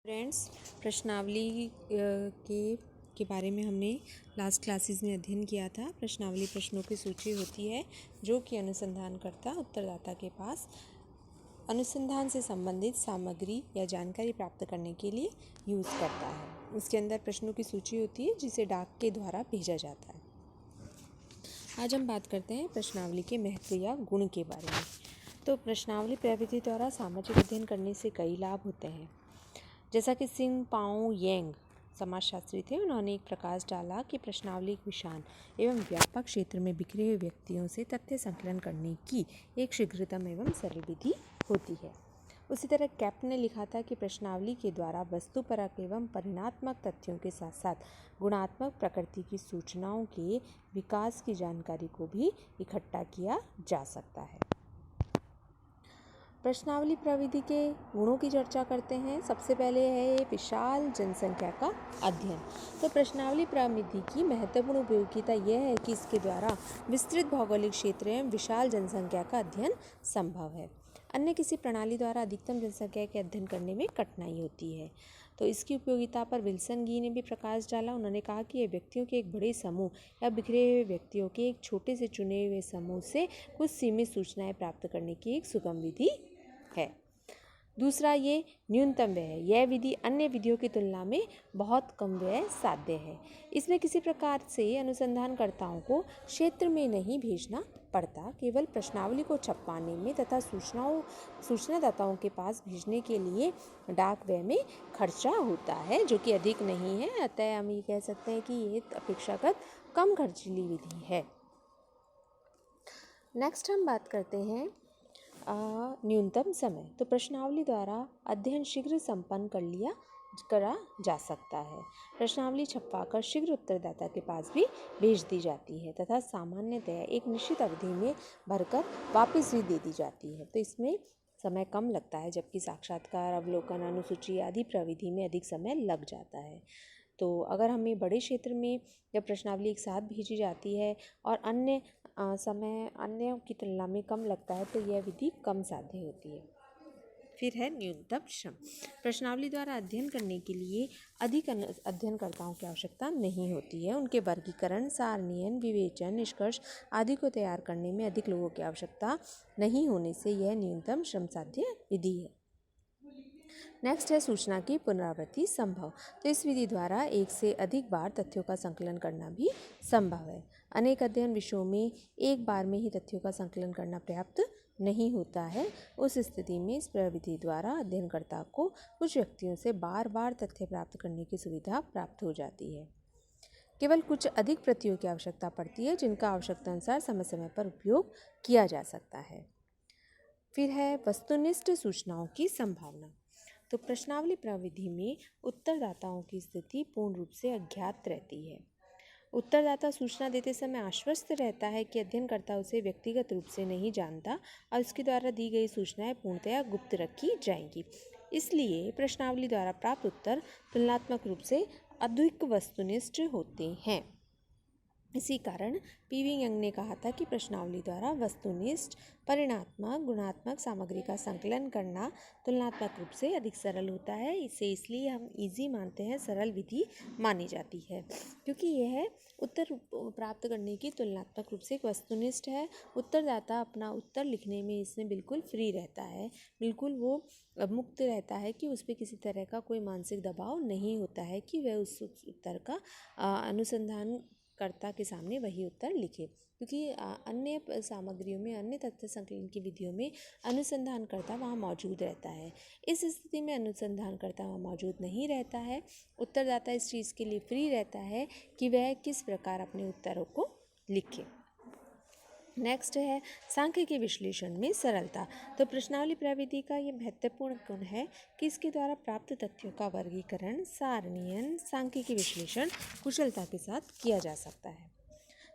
Friends, प्रश्नावली के बारे में हमने लास्ट क्लासेस में अध्ययन किया था। प्रश्नावली प्रश्नों की सूची होती है जो कि अनुसंधानकर्ता उत्तरदाता के पास अनुसंधान से संबंधित सामग्री या जानकारी प्राप्त करने के लिए यूज़ करता है। उसके अंदर प्रश्नों की सूची होती है जिसे डाक के द्वारा भेजा जाता है। आज हम बात करते हैं प्रश्नावली के महत्व या गुण के बारे में। तो प्रश्नावली प्रविधि द्वारा सामाजिक अध्ययन करने से कई लाभ होते हैं। जैसा कि सिंग पाओ येंग समाजशास्त्री थे, उन्होंने एक प्रकाश डाला कि प्रश्नावली एक विशाल एवं व्यापक क्षेत्र में बिखरे हुए व्यक्तियों से तथ्य संकलन करने की एक शीघ्रतम एवं सरल विधि होती है। उसी तरह कैप ने लिखा था कि प्रश्नावली के द्वारा वस्तुपरक एवं परिणात्मक तथ्यों के साथ साथ गुणात्मक प्रकृति की सूचनाओं के विकास की जानकारी को भी इकट्ठा किया जा सकता है। प्रश्नावली प्रविधि के गुणों की चर्चा करते हैं। सबसे पहले है विशाल जनसंख्या का अध्ययन। तो प्रश्नावली प्रविधि की महत्वपूर्ण उपयोगिता यह है कि इसके द्वारा विस्तृत भौगोलिक क्षेत्र एवं विशाल जनसंख्या का अध्ययन संभव है। अन्य किसी प्रणाली द्वारा अधिकतम जनसंख्या के अध्ययन करने में कठिनाई होती है। तो इसकी उपयोगिता पर विल्सन गी ने भी प्रकाश डाला। उन्होंने कहा कि यह व्यक्तियों के एक बड़े समूह या बिखरे हुए व्यक्तियों के एक छोटे से चुने हुए समूह से कुछ सीमित सूचनाएं प्राप्त करने की एक सुगम विधि है। दूसरा, ये न्यूनतम व्यय है। यह विधि अन्य विधियों की तुलना में बहुत कम व्यय साध्य है। इसमें किसी प्रकार से अनुसंधानकर्ताओं को क्षेत्र में नहीं भेजना पड़ता, केवल प्रश्नावली को छपवाने में तथा सूचनादाताओं के पास भेजने के लिए डाक व्यय में खर्चा होता है, जो कि अधिक नहीं है। अतः हम ये कह सकते हैं कि ये अपेक्षाकृत कम खर्चीली विधि है। नेक्स्ट हम बात करते हैं न्यूनतम समय। तो प्रश्नावली द्वारा अध्ययन शीघ्र संपन्न करा जा सकता है। प्रश्नावली छपवाकर शीघ्र उत्तरदाता के पास भी भेज दी जाती है तथा सामान्यतः एक निश्चित अवधि में भरकर वापस भी दे दी जाती है। तो इसमें समय कम लगता है, जबकि साक्षात्कार, अवलोकन, अनुसूची आदि प्रविधि में अधिक समय लग जाता है। तो अगर हमें बड़े क्षेत्र में जब प्रश्नावली एक साथ भेजी जाती है और समय अन्य की तुलना में कम लगता है, तो यह विधि कम साध्य होती है। फिर है न्यूनतम श्रम। प्रश्नावली द्वारा अध्ययन करने के लिए अधिक अध्ययनकर्ताओं की आवश्यकता नहीं होती है। उनके वर्गीकरण, सारणीयन, विवेचन, निष्कर्ष आदि को तैयार करने में अधिक लोगों की आवश्यकता नहीं होने से यह न्यूनतम श्रम साध्य विधि है। नेक्स्ट है सूचना की पुनरावृत्ति संभव। तो इस विधि द्वारा एक से अधिक बार तथ्यों का संकलन करना भी संभव है। अनेक अध्ययन विषयों में एक बार में ही तथ्यों का संकलन करना पर्याप्त नहीं होता है। उस स्थिति में इस प्रविधि द्वारा अध्ययनकर्ता को कुछ व्यक्तियों से बार बार तथ्य प्राप्त करने की सुविधा प्राप्त हो जाती है। केवल कुछ अधिक प्रतियों की आवश्यकता पड़ती है, जिनका आवश्यकता अनुसार समय समय पर उपयोग किया जा सकता है। फिर है वस्तुनिष्ठ सूचनाओं की संभावना। तो प्रश्नावली प्रविधि में उत्तरदाताओं की स्थिति पूर्ण रूप से अज्ञात रहती है। उत्तरदाता सूचना देते समय आश्वस्त रहता है कि अध्ययनकर्ता उसे व्यक्तिगत रूप से नहीं जानता और उसके द्वारा दी गई सूचनाएं पूर्णतया गुप्त रखी जाएंगी। इसलिए प्रश्नावली द्वारा प्राप्त उत्तर तुलनात्मक रूप से अधिक वस्तुनिष्ठ होते हैं। इसी कारण पी.वी. यंग ने कहा था कि प्रश्नावली द्वारा वस्तुनिष्ठ, परिणात्मक, गुणात्मक सामग्री का संकलन करना तुलनात्मक रूप से अधिक सरल होता है। इसे इसलिए हम इजी मानते हैं, सरल विधि मानी जाती है, क्योंकि यह उत्तर प्राप्त करने की तुलनात्मक रूप से एक वस्तुनिष्ठ है। उत्तरदाता अपना उत्तर लिखने में इसमें बिल्कुल फ्री रहता है, बिल्कुल वो मुक्त रहता है कि उस पर किसी तरह का कोई मानसिक दबाव नहीं होता है कि वह उस उत्तर का अनुसंधान कर्ता के सामने वही उत्तर लिखे, क्योंकि अन्य सामग्रियों में, अन्य तथ्य संकलन की विधियों में अनुसंधानकर्ता वहाँ मौजूद रहता है। इस स्थिति में अनुसंधानकर्ता वहाँ मौजूद नहीं रहता है। उत्तरदाता इस चीज़ के लिए फ्री रहता है कि वह किस प्रकार अपने उत्तरों को लिखे। नेक्स्ट है सांख्यिकी विश्लेषण में सरलता। तो प्रश्नावली प्रविधि का ये महत्वपूर्ण गुण है कि इसके द्वारा प्राप्त तथ्यों का वर्गीकरण, सारणीयन, सांख्यिकी विश्लेषण कुशलता के साथ किया जा सकता है।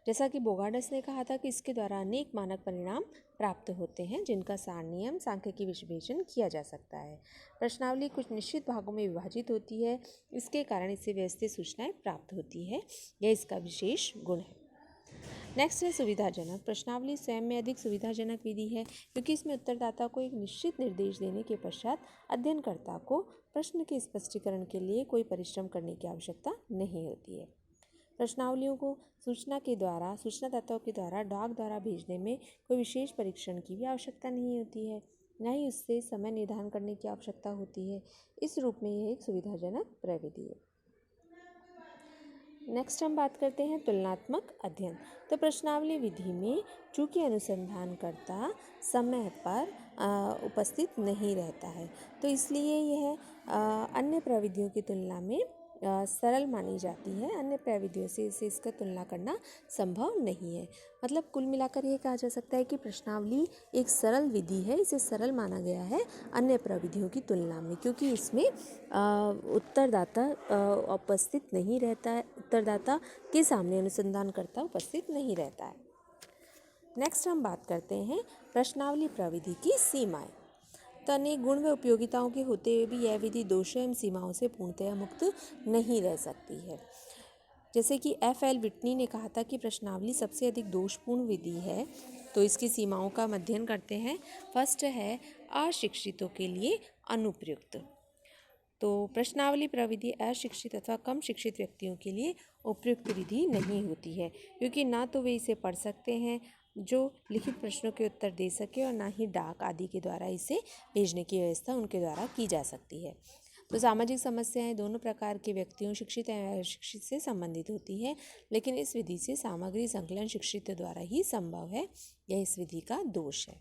जैसा कि बोगार्ड्स ने कहा था कि इसके द्वारा अनेक मानक परिणाम प्राप्त होते हैं, जिनका सारणीयन, सांख्यिकी विश्लेषण किया जा सकता है। प्रश्नावली कुछ निश्चित भागों में विभाजित होती है, इसके कारण इससे व्यवस्थित सूचनाएं प्राप्त होती है। यह इसका विशेष गुण है। नेक्स्ट है सुविधाजनक। प्रश्नावली स्वयं में अधिक सुविधाजनक विधि है क्योंकि इसमें उत्तरदाता को एक निश्चित निर्देश देने के पश्चात अध्ययनकर्ता को प्रश्न के स्पष्टीकरण के लिए कोई परिश्रम करने की आवश्यकता नहीं होती है। प्रश्नावलियों को सूचनादाताओं के द्वारा डाक द्वारा भेजने में कोई विशेष परीक्षण की भी आवश्यकता नहीं होती है, न ही उससे समय निर्धारण करने की आवश्यकता होती है। इस रूप में यह एक सुविधाजनक प्रविधि है। नेक्स्ट हम बात करते हैं तुलनात्मक अध्ययन। तो प्रश्नावली विधि में चूंकि अनुसंधानकर्ता समय पर उपस्थित नहीं रहता है, तो इसलिए यह अन्य प्रविधियों की तुलना में सरल मानी जाती है। अन्य प्रविधियों से इसका तुलना करना संभव नहीं है। मतलब कुल मिलाकर यह कहा जा सकता है कि प्रश्नावली एक सरल विधि है, इसे सरल माना गया है अन्य प्रविधियों की तुलना में, क्योंकि इसमें उत्तरदाता उपस्थित नहीं रहता है, उत्तरदाता के सामने अनुसंधानकर्ता उपस्थित नहीं रहता है। नेक्स्ट हम बात करते हैं प्रश्नावली प्रविधि की सीमाएं। तो अनेक गुण व उपयोगिताओं के होते हुए भी यह विधि दोषों एवं सीमाओं से पूर्णतया मुक्त नहीं रह सकती है। जैसे कि F.L. विटनी ने कहा था कि प्रश्नावली सबसे अधिक दोषपूर्ण विधि है। तो इसकी सीमाओं का अध्ययन करते हैं। फर्स्ट है अशिक्षितों के लिए अनुप्रयुक्त। तो प्रश्नावली प्रविधि अशिक्षित अथवा कम शिक्षित व्यक्तियों के लिए उपयुक्त विधि नहीं होती है, क्योंकि ना तो वे इसे पढ़ सकते हैं जो लिखित प्रश्नों के उत्तर दे सके, और ना ही डाक आदि के द्वारा इसे भेजने की व्यवस्था उनके द्वारा की जा सकती है। तो सामाजिक समस्याएं दोनों प्रकार के व्यक्तियों, शिक्षित एवं अशिक्षित से संबंधित होती है, लेकिन इस विधि से सामग्री संकलन शिक्षित द्वारा ही संभव है। यह इस विधि का दोष है।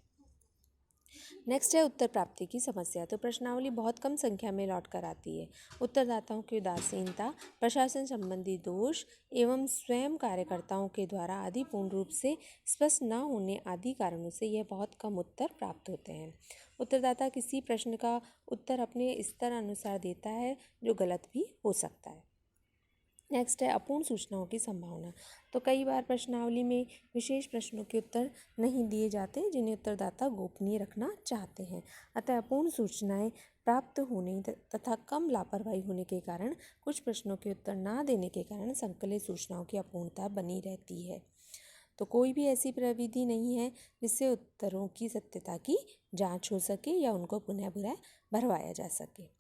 नेक्स्ट है उत्तर प्राप्ति की समस्या। तो प्रश्नावली बहुत कम संख्या में लौट कर आती है। उत्तरदाताओं की उदासीनता, प्रशासन संबंधी दोष एवं स्वयं कार्यकर्ताओं के द्वारा आदि पूर्ण रूप से स्पष्ट न होने आदि कारणों से यह बहुत कम उत्तर प्राप्त होते हैं। उत्तरदाता किसी प्रश्न का उत्तर अपने स्तर अनुसार देता है, जो गलत भी हो सकता है। नेक्स्ट है अपूर्ण सूचनाओं की संभावना। तो कई बार प्रश्नावली में विशेष प्रश्नों के उत्तर नहीं दिए जाते जिन्हें उत्तरदाता गोपनीय रखना चाहते हैं। अतः अपूर्ण सूचनाएं प्राप्त होने तथा कम लापरवाही होने के कारण कुछ प्रश्नों के उत्तर ना देने के कारण संकलित सूचनाओं की अपूर्णता बनी रहती है। तो कोई भी ऐसी प्रविधि नहीं है जिससे उत्तरों की सत्यता की जाँच हो सके या उनको पुनः भरवाया जा सके।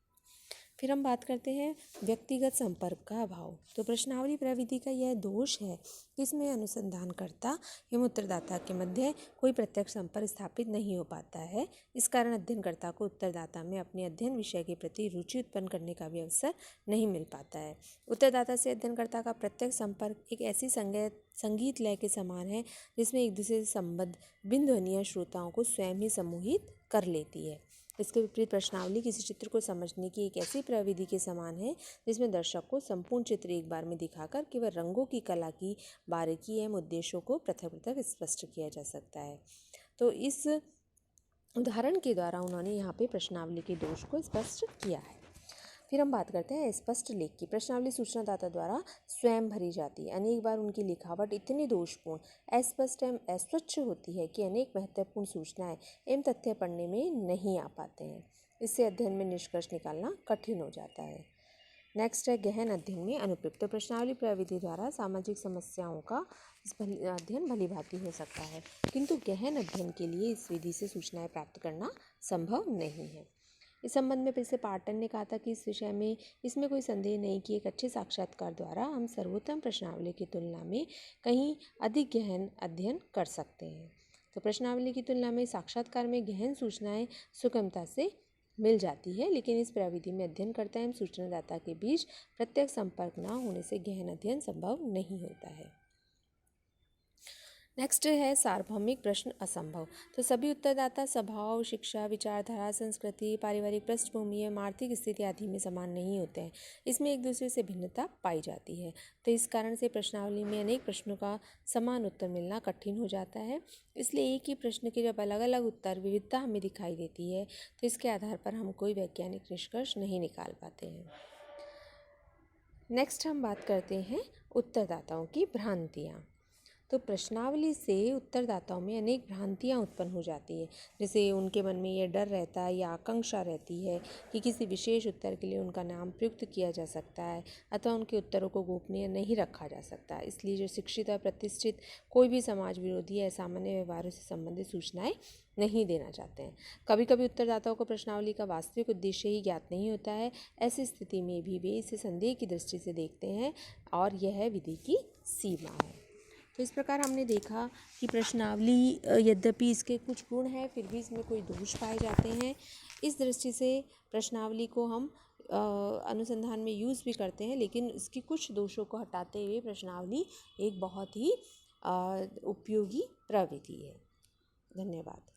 फिर हम बात करते हैं व्यक्तिगत संपर्क का अभाव। तो प्रश्नावली प्रविधि का यह दोष है कि इसमें अनुसंधानकर्ता एवं उत्तरदाता के मध्य कोई प्रत्यक्ष संपर्क स्थापित नहीं हो पाता है। इस कारण अध्ययनकर्ता को उत्तरदाता में अपने अध्ययन विषय के प्रति रुचि उत्पन्न करने का भी अवसर नहीं मिल पाता है। उत्तरदाता से अध्ययनकर्ता का प्रत्यक्ष संपर्क एक ऐसी संगीत लय के समान है जिसमें एक दूसरे से संबद्ध भिन्न ध्वनियाँ श्रोताओं को स्वयं ही सम्मोहित कर लेती है। इसके विपरीत प्रश्नावली किसी चित्र को समझने की एक ऐसी प्रविधि के समान है जिसमें दर्शक को संपूर्ण चित्र एक बार में दिखाकर केवल रंगों की कला की बारीकी एवं उद्देश्यों को पृथक पृथक स्पष्ट किया जा सकता है। तो इस उदाहरण के द्वारा उन्होंने यहाँ पे प्रश्नावली के दोष को स्पष्ट किया है। फिर हम बात करते हैं स्पष्ट लेख की। प्रश्नावली सूचनादाता द्वारा स्वयं भरी जाती है। अनेक बार उनकी लिखावट इतनी दोषपूर्ण, अस्पष्ट एवं अस्वच्छ होती है कि अनेक महत्वपूर्ण सूचनाएं एवं तथ्य पढ़ने में नहीं आ पाते हैं। इससे अध्ययन में निष्कर्ष निकालना कठिन हो जाता है। नेक्स्ट है गहन अध्ययन में अनुप्रयुक्त। प्रश्नावली प्रविधि द्वारा सामाजिक समस्याओं का अध्ययन भलीभांति हो सकता है, किंतु गहन अध्ययन के लिए इस विधि से सूचनाएं प्राप्त करना संभव नहीं है। इस संबंध में फिर से पार्टन ने कहा था कि इस विषय में इसमें कोई संदेह नहीं कि एक अच्छे साक्षात्कार द्वारा हम सर्वोत्तम प्रश्नावली की तुलना में कहीं अधिक गहन अध्ययन कर सकते हैं। तो प्रश्नावली की तुलना में साक्षात्कार में गहन सूचनाएं सुगमता से मिल जाती है, लेकिन इस प्रविधि में अध्ययनकर्ता एवं सूचनादाता के बीच प्रत्यक्ष संपर्क न होने से गहन अध्ययन संभव नहीं होता है। नेक्स्ट है सार्वभौमिक प्रश्न असंभव। तो सभी उत्तरदाता स्वभाव, शिक्षा, विचारधारा, संस्कृति, पारिवारिक पृष्ठभूमि एवं आर्थिक स्थिति आदि में समान नहीं होते हैं। इसमें एक दूसरे से भिन्नता पाई जाती है। तो इस कारण से प्रश्नावली में अनेक प्रश्नों का समान उत्तर मिलना कठिन हो जाता है। इसलिए एक ही प्रश्न के जब अलग अलग उत्तर विविधता हमें दिखाई देती है, तो इसके आधार पर हम कोई वैज्ञानिक निष्कर्ष नहीं निकाल पाते हैं। नेक्स्ट हम बात करते हैं उत्तरदाताओं की भ्रांतियाँ। तो प्रश्नावली से उत्तरदाताओं में अनेक भ्रांतियाँ उत्पन्न हो जाती है। जैसे उनके मन में यह डर रहता है या आकांक्षा रहती है कि किसी विशेष उत्तर के लिए उनका नाम प्रयुक्त किया जा सकता है अथवा उनके उत्तरों को गोपनीय नहीं रखा जा सकता। इसलिए जो शिक्षित और प्रतिष्ठित कोई भी समाज विरोधी या सामान्य व्यवहारों से संबंधित सूचनाएं नहीं देना चाहते हैं। कभी कभी उत्तरदाताओं को प्रश्नावली का वास्तविक उद्देश्य ही ज्ञात नहीं होता है। ऐसी स्थिति में भी वे इसे संदेह की दृष्टि से देखते हैं और यह विधि की सीमा है। तो इस प्रकार हमने देखा कि प्रश्नावली यद्यपि इसके कुछ गुण हैं फिर भी इसमें कोई दोष पाए जाते हैं। इस दृष्टि से प्रश्नावली को हम अनुसंधान में यूज़ भी करते हैं, लेकिन इसकी कुछ दोषों को हटाते हुए प्रश्नावली एक बहुत ही उपयोगी प्रविधि है। धन्यवाद।